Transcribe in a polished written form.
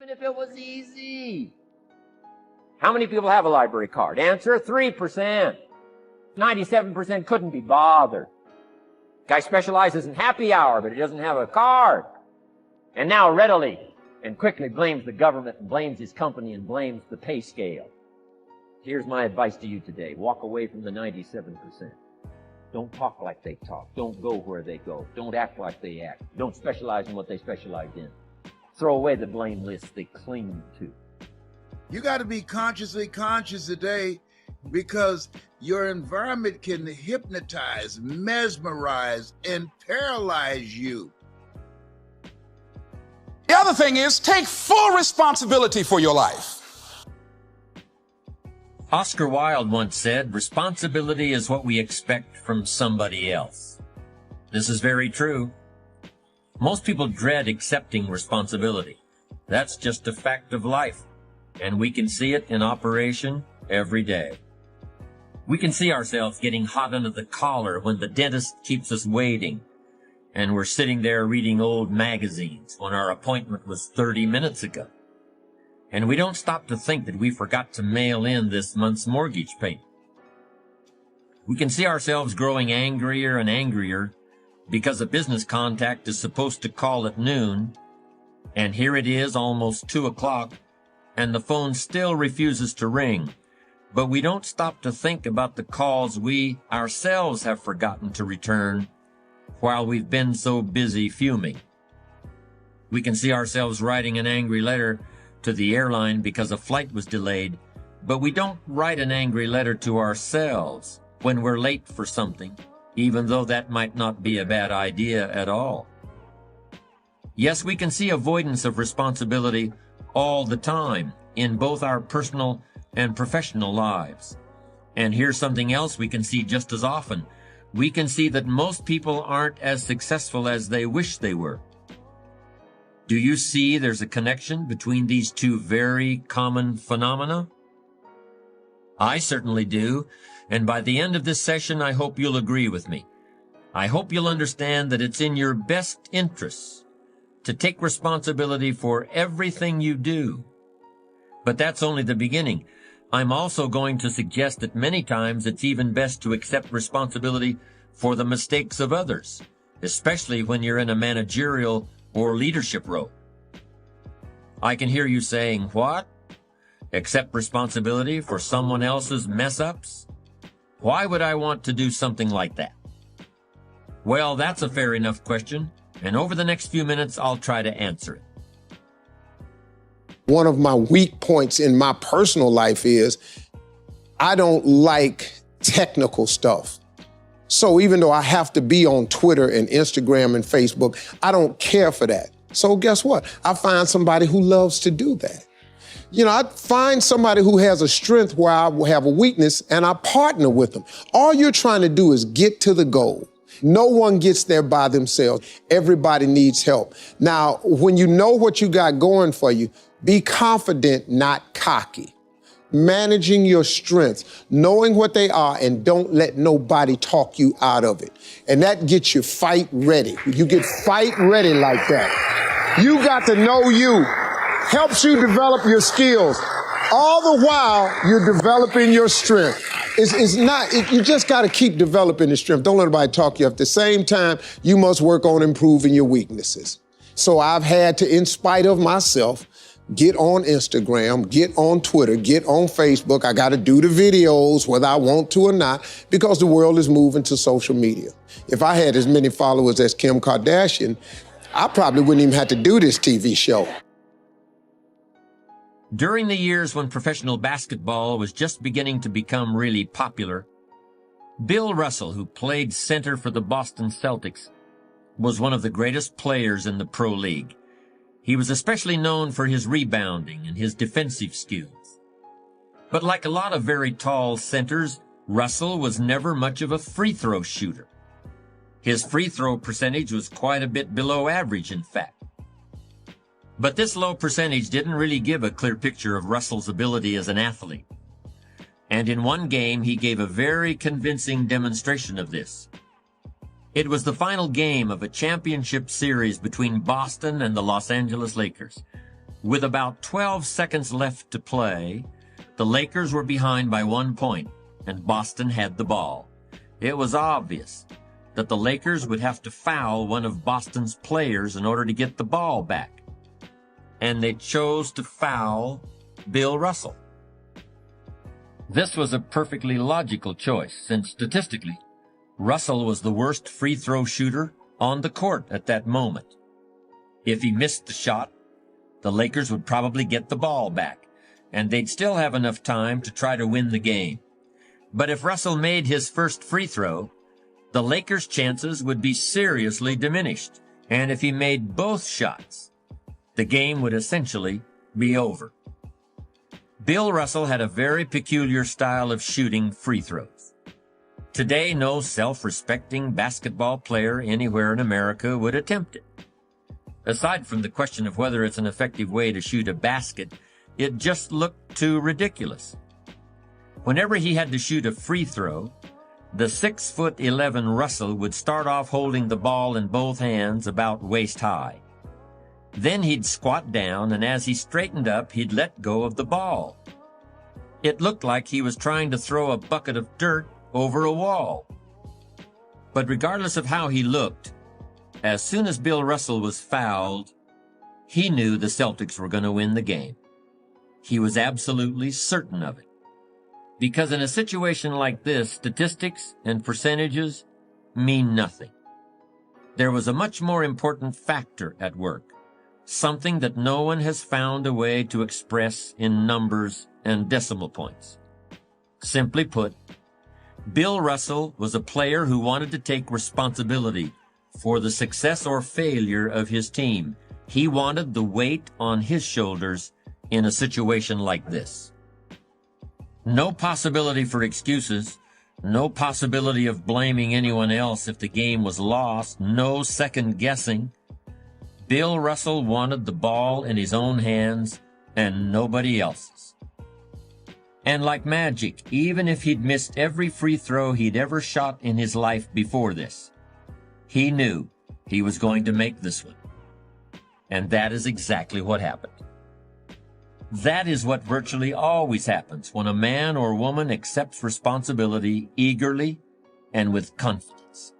Even if it was easy. How many people have a library card? Answer, 3%. 97% couldn't be bothered. Guy specializes in happy hour, but he doesn't have a card. And now readily and quickly blames the government and blames his company and blames the pay scale. Here's my advice to you today. Walk away from the 97%. Don't talk like they talk. Don't go where they go. Don't act like they act. Don't specialize in what they specialize in. Throw away the blame list they cling to. You got to be consciously conscious today, because your environment can hypnotize, mesmerize, and paralyze you. The other thing is, take full responsibility for your life. Oscar Wilde once said, responsibility is what we expect from somebody else. This is very true. Most people dread accepting responsibility. That's just a fact of life, and we can see it in operation every day. We can see ourselves getting hot under the collar when the dentist keeps us waiting, and we're sitting there reading old magazines when our appointment was 30 minutes ago. And we don't stop to think that we forgot to mail in this month's mortgage payment. We can see ourselves growing angrier and angrier because a business contact is supposed to call at noon, and here it is almost 2 o'clock, and the phone still refuses to ring. But we don't stop to think about the calls we ourselves have forgotten to return while we've been so busy fuming. We can see ourselves writing an angry letter to the airline because a flight was delayed, but we don't write an angry letter to ourselves when we're late for something, even though that might not be a bad idea at all. Yes, we can see avoidance of responsibility all the time in both our personal and professional lives. And here's something else we can see just as often. We can see that most people aren't as successful as they wish they were. Do you see there's a connection between these two very common phenomena? I certainly do, and by the end of this session, I hope you'll agree with me. I hope you'll understand that it's in your best interests to take responsibility for everything you do. But that's only the beginning. I'm also going to suggest that many times it's even best to accept responsibility for the mistakes of others, especially when you're in a managerial or leadership role. I can hear you saying, what? Accept responsibility for someone else's mess-ups? Why would I want to do something like that? Well, that's a fair enough question, and over the next few minutes, I'll try to answer it. One of my weak points in my personal life is I don't like technical stuff. So even though I have to be on Twitter and Instagram and Facebook, I don't care for that. So guess what? I find somebody who loves to do that. You know, I find somebody who has a strength where I have a weakness, and I partner with them. All you're trying to do is get to the goal. No one gets there by themselves. Everybody needs help. Now, when you know what you got going for you, be confident, not cocky. Managing your strengths, knowing what they are, and don't let nobody talk you out of it. And that gets you fight ready. You get fight ready like that. You got to know you. Helps you develop your skills. All the while, you're developing your strength. You just got to keep developing the strength. Don't let anybody talk you up. At the same time, you must work on improving your weaknesses. So I've had to, in spite of myself, get on Instagram, get on Twitter, get on Facebook. I got to do the videos whether I want to or not, because the world is moving to social media. If I had as many followers as Kim Kardashian, I probably wouldn't even have to do this TV show. During the years when professional basketball was just beginning to become really popular, Bill Russell, who played center for the Boston Celtics, was one of the greatest players in the pro league. He was especially known for his rebounding and his defensive skills. But like a lot of very tall centers, Russell was never much of a free throw shooter. His free throw percentage was quite a bit below average, in fact. But this low percentage didn't really give a clear picture of Russell's ability as an athlete. And in one game, he gave a very convincing demonstration of this. It was the final game of a championship series between Boston and the Los Angeles Lakers. With about 12 seconds left to play, the Lakers were behind by 1 point, and Boston had the ball. It was obvious that the Lakers would have to foul one of Boston's players in order to get the ball back. And they chose to foul Bill Russell. This was a perfectly logical choice, since statistically, Russell was the worst free throw shooter on the court at that moment. If he missed the shot, the Lakers would probably get the ball back, and they'd still have enough time to try to win the game. But if Russell made his first free throw, the Lakers' chances would be seriously diminished, and if he made both shots, the game would essentially be over. Bill Russell had a very peculiar style of shooting free throws. Today, no self-respecting basketball player anywhere in America would attempt it. Aside from the question of whether it's an effective way to shoot a basket, it just looked too ridiculous. Whenever he had to shoot a free throw, the 6'11" Russell would start off holding the ball in both hands about waist high. Then he'd squat down, and as he straightened up, he'd let go of the ball. It looked like he was trying to throw a bucket of dirt over a wall. But regardless of how he looked, as soon as Bill Russell was fouled, he knew the Celtics were going to win the game. He was absolutely certain of it. Because in a situation like this, statistics and percentages mean nothing. There was a much more important factor at work, something that no one has found a way to express in numbers and decimal points. Simply put, Bill Russell was a player who wanted to take responsibility for the success or failure of his team. He wanted the weight on his shoulders in a situation like this. No possibility for excuses, no possibility of blaming anyone else if the game was lost, no second guessing. Bill Russell wanted the ball in his own hands and nobody else's. And like magic, even if he'd missed every free throw he'd ever shot in his life before this, he knew he was going to make this one. And that is exactly what happened. That is what virtually always happens when a man or woman accepts responsibility eagerly and with confidence.